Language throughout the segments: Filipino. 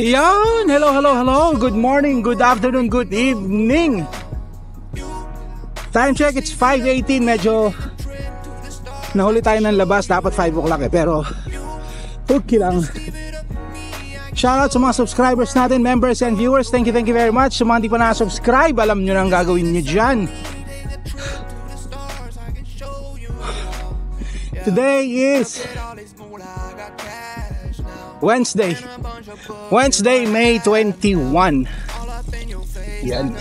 Yan! Hello, hello, hello! Good morning, good afternoon, good evening! Time check, it's 5:18. Medyo nahuli tayo ng labas. Dapat 5 o'clock pero okay lang. Shoutout sa mga subscribers natin, members and viewers. Thank you very much. Sa mga hindi pa na-subscribe, alam nyo na ang gagawin nyo dyan. Today is Wednesday, May 21. Yan.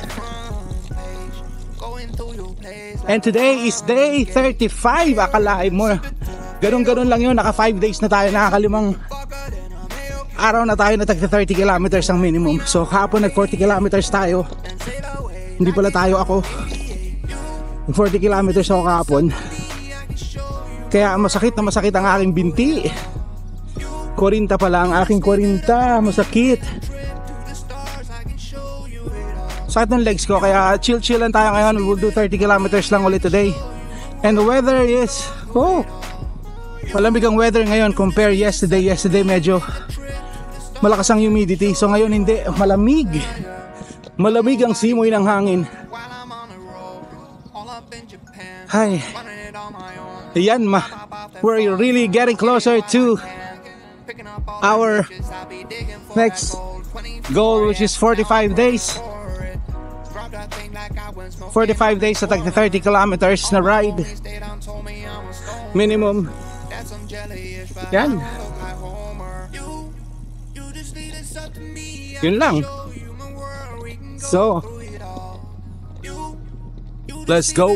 And today is day 35. Akalain mo, ganun-ganun lang yun. Naka 5 days na tayo, nakakalimang araw na tayo na tagta 30 kilometers ang minimum. So hapon nag 40 kilometers tayo. Hindi pala tayo, ako. 40 kilometers ako kahapon. Kaya masakit na masakit ang aking binti. 40 pala ang aking 40. Masakit. Sakit ng legs ko. Kaya chill lang tayo ngayon. We will do 30 kilometers lang ulit today. And the weather is malamig ang weather ngayon compare yesterday. Yesterday medyo malakas ang humidity. So ngayon hindi. Malamig ang simoy ng hangin. Hi. Ayan, we're really getting closer to our next goal, which is 45 days. 45 days at 30 kilometers na ride. Minimum. Yan. Yun lang. So, let's go.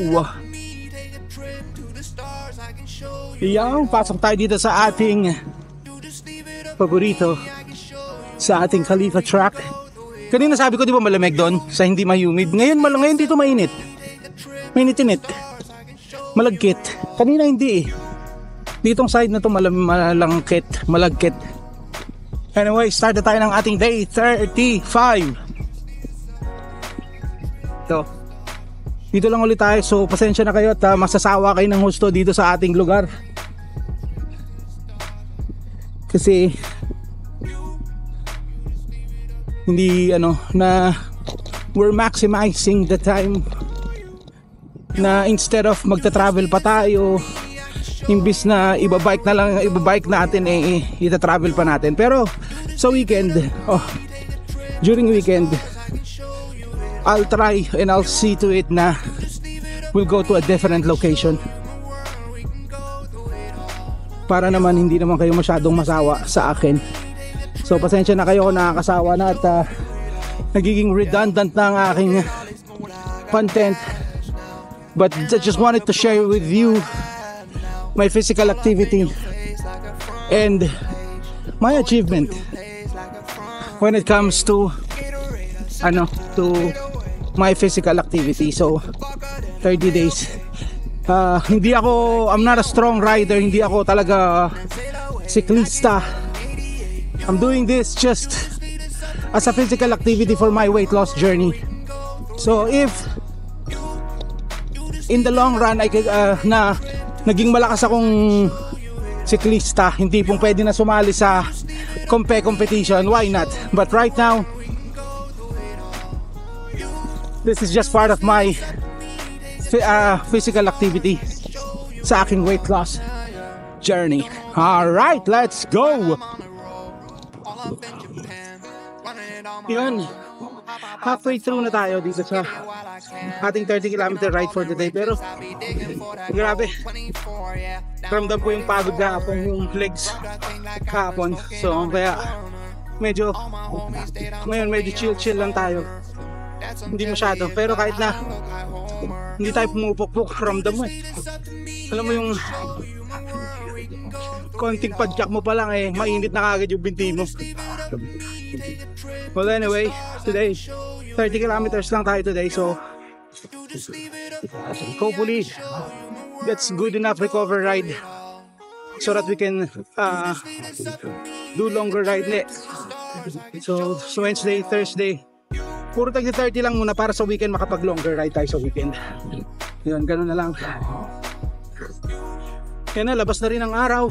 Yan, pasok tayo dito sa ating paborito, sa ating Khalifa track. Kanina sabi ko di ba malamig doon sa hindi mahumid. Ngayon dito mainit. Mainit-init. Malagkit. Kanina hindi eh. Ditong side na to malagkit. Anyway, start na tayo ng ating day 35. Ito. Dito lang ulit tayo, so pasensya na kayo at masasawa kayo ng husto dito sa ating lugar. Kasi hindi na we're maximizing the time na instead of magta-travel pa tayo, imbis na ibabike natin ita-travel pa natin. Pero sa weekend, during weekend, I'll try and I'll see to it na we'll go to a different location para naman hindi naman kayo masyadong masawa sa akin. So pasensya na kayo kung nakakasawa na at nagiging redundant na ang aking content, but I just wanted to share with you my physical activity and my achievement when it comes to my physical activity. So 30 days. I'm not a strong rider, hindi ako talaga siklista. I'm doing this just as a physical activity for my weight loss journey. So if in the long run I could na naging malakas akong siklista, hindi pong pwede na sumali sa competition, why not? But right now, this is just part of my physical activity sa aking weight loss journey. Alright, let's go! Yun, halfway through na tayo dito sa ating 30 kilometer ride for today. Pero grabe, ramdam ko yung pagod kahapon, yung legs kahapon. So kaya ngayon medyo chill lang tayo. Hindi masyado, pero kahit na hindi tayo pumupukpuk, ramdam mo alam mo yung konting padyak mo pa lang mainit na kagad yung binti mo. Well anyway, today 30 kilometers lang tayo today, so hopefully that's good enough recover ride so that we can do longer ride next. So Wednesday, Thursday, puro tag 30 lang muna para sa weekend makapag longer ride tayo sa weekend. Yun, ganun na lang. Yan na, labas na rin ang araw.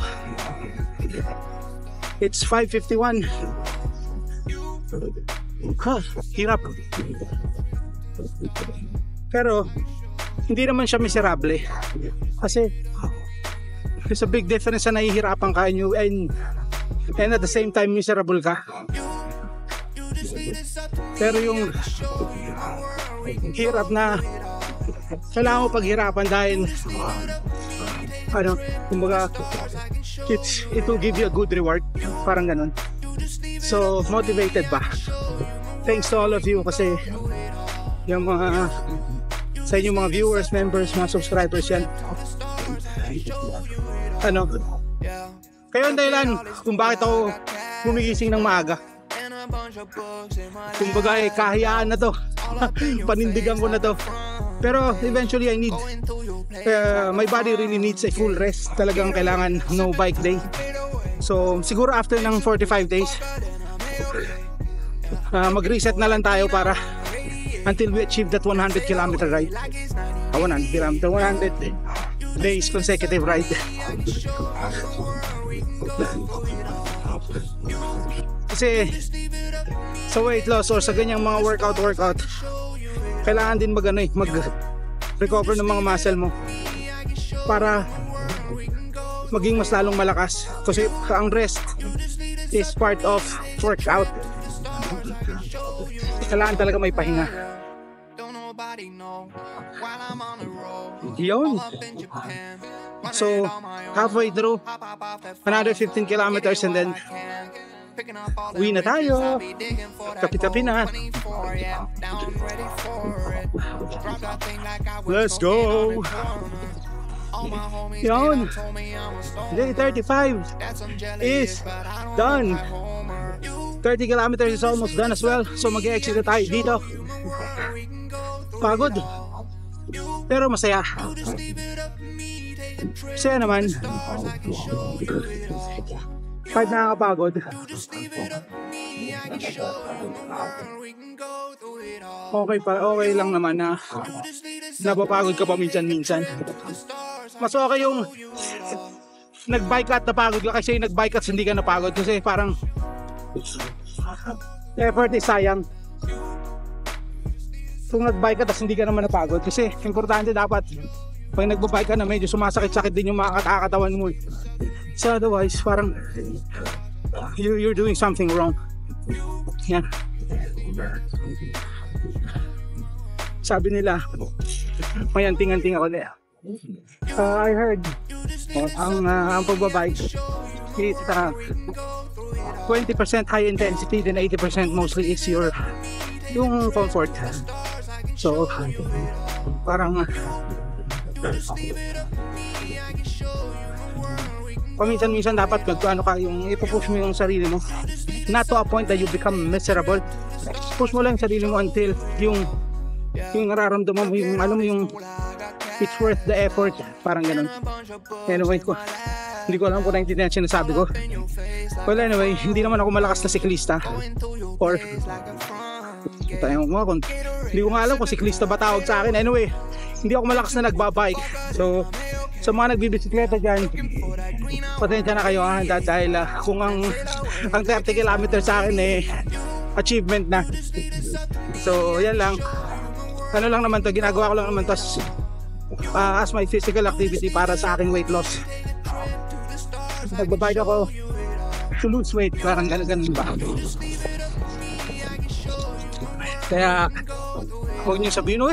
It's 5:51. Hirap. Pero hindi naman siya miserable. Kasi there's a big difference na nahihirapan ka and at the same time miserable ka. Pero yung hirap na kailangan mo paghirapan dahil kumbaga it will give you a good reward, parang ganun. So motivated ba? Thanks to all of you kasi yung mga sa inyong mga viewers, members, mga subscribers yan. Kayo ang dahilan kung bakit ako gumigising ng maaga. Kumbaga kahiyaan na to. Panindigan ko na to. Pero eventually I need my body really needs a full rest. Talagang kailangan no bike day. So siguro after ng 45 days mag-reset na lang tayo para until we achieve that 100 kilometer ride. 100 kilometer, 100 days consecutive ride. Kasi sa weight loss or sa ganyang mga workout kailangan din mag-recover ng mga muscle mo para maging mas lalong malakas, kasi ang rest is part of workout. Kailangan talaga may pahinga. Yun. So halfway through, another 15 kilometers and then uwi na tayo. Kapi-kapi na. Let's go. Yun. Day 35 is done. 30 kilometers is almost done as well. So mag-exit na tayo dito. Pagod. Pero masaya. Masaya naman. Kahit nakakapagod. Okay lang naman na napapagod ka pa minsan-minsan. Mas okay yung nag-bike at napagod ka kasi yung nag-bike at hindi ka napagod, kasi parang effort is sayang. Kung nag-bike ka at hindi ka naman napagod, kasi importante dapat pag nag-bike ka na medyo sumasakit-sakit din yung mga katawan mo. So otherwise parang you're doing something wrong. Yan. Sabi nila may anting-anting ako na. I heard ang pagbabike is 20% high intensity, then 80% mostly is yung comfort. So parang paminsan-minsan dapat yung ipupush mo yung sarili mo, not to a point that you become miserable. Push mo lang yung sarili mo until yung nararamdaman mo, yung alam mo yung it's worth the effort, parang ganun. Anyway, hindi ko alam kung naintindihan sinasabi ko. Well anyway, hindi naman ako malakas na siklista, or hindi ko nga alam kung siklista ba tawag sa akin. Anyway, hindi ako malakas na nagbabike. So sa mga nagbibisikleta dyan, pasensya na kayo dahil kung ang 30 kilometers sa akin achievement na. So yan lang, lang naman to, ginagawa ko lang naman to as my physical activity para sa aking weight loss. Nagbabike ako to lose weight, parang ganun ba. Kaya huwag nyo sabihin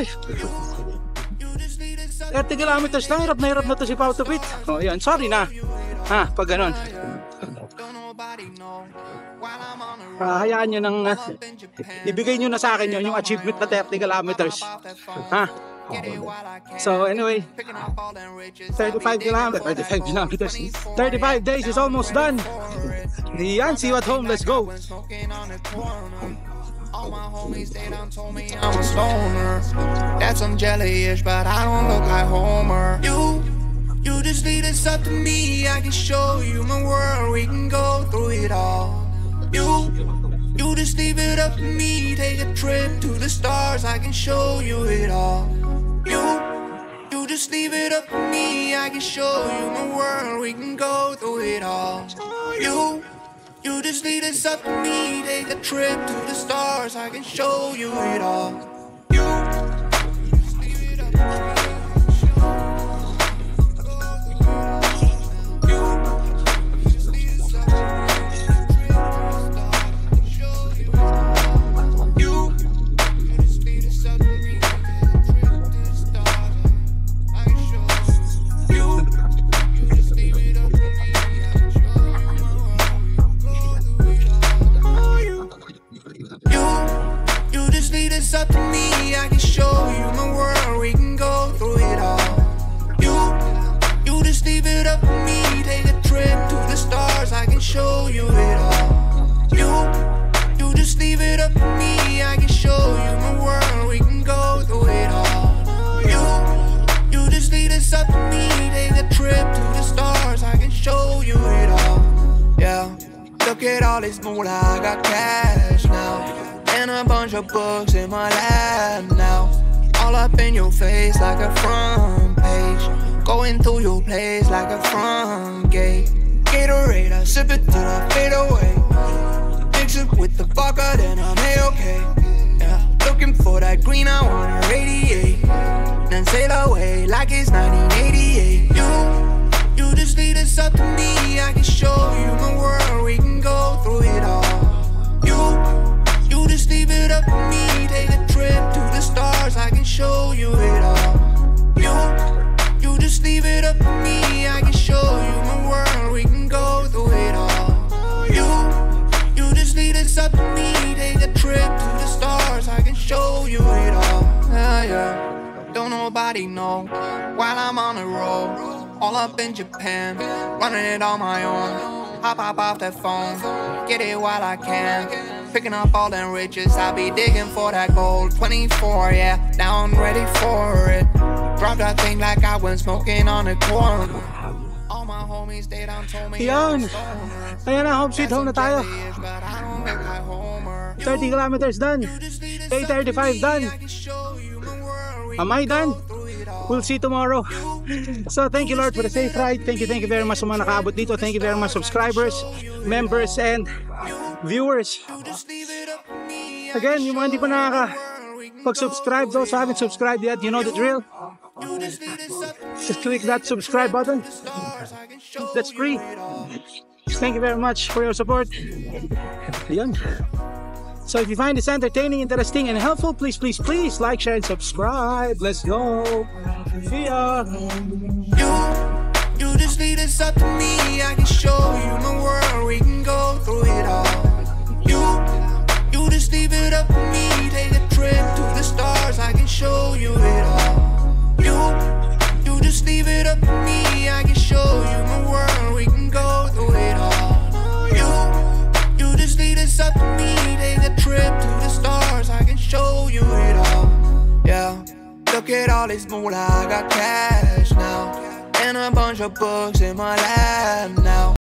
30 kilometers lang, hirap na to si Pau Tupit. Yan, sorry na pag ganon. Hayaan nyo nang ibigay nyo na sa akin yung achievement na 30 kilometers. So anyway, 35 kilometers, 35 days is almost done. Yan, see you at home, let's go. All my homies, they done told me I'm a stoner. That's I'm jelly-ish, but I don't look like Homer. You just leave this up to me. I can show you my world. We can go through it all. You just leave it up to me. Take a trip to the stars. I can show you it all. You just leave it up to me. I can show you my world. We can go through it all. You just lead us up to me, take a trip to the stars, I can show you it all. You just leave it up to me. It's up to me, I can show you my world, we can go through it all. You just leave it up to me, take a trip to the stars, I can show you it all. You just leave it up to me, I can show you my world, we can go through it all. You just leave it up to me, take a trip to the stars, I can show you it all. Yeah, look at all this moolah, I got cash now. And a bunch of books in my lap now. All up in your face like a front page. Going through your place like a front gate. Gatorade, I sip it till I fade away. Mix it with the vodka, then I'm A-okay. Yeah, looking for that green, I wanna radiate. Then sail away like it's 1988. You just lead us up to me, I can show you my world, we can go through it all. You just leave it up to me, take a trip to the stars, I can show you it all. You just leave it up to me, I can show you my world, we can go through it all. You just leave it up to me, take a trip to the stars, I can show you it all. Yeah. Don't nobody know while I'm on the road, all up in Japan, running it on my own. Hop off that phone, get it while I can. Picking up all them riches, I'll be digging for that gold. 24, yeah, now I'm ready for it. Drop that thing like I went smoking on the corn. All my homies, they done told me Yan. Ayan na, home sweet home na tayo. 30 kilometers done. Day 35 done. Am I done? We'll see tomorrow. So thank you Lord for the safe ride. Thank you very much sa mga nakaabot dito. Thank you very much subscribers, members, and viewers. Again, yung mga hindi pa nakaka-subscribe, those who haven't subscribed yet, you know the drill. Just click that subscribe button. That's free. Thank you very much for your support. Ayan. So if you find this entertaining, interesting, and helpful, please like, share, and subscribe. Let's go. See ya. You just lead us up to me, I can show you my world, we can go through it all. You just leave it up to me, take a trip to the stars, I can show you it all. You just leave it up to me, I can show you my world, we can go through it all. You just lead us up to me, take a trip to the stars, I can show you it all. Yeah, look at all this moolah, I got cash now. And a bunch of books in my lap now.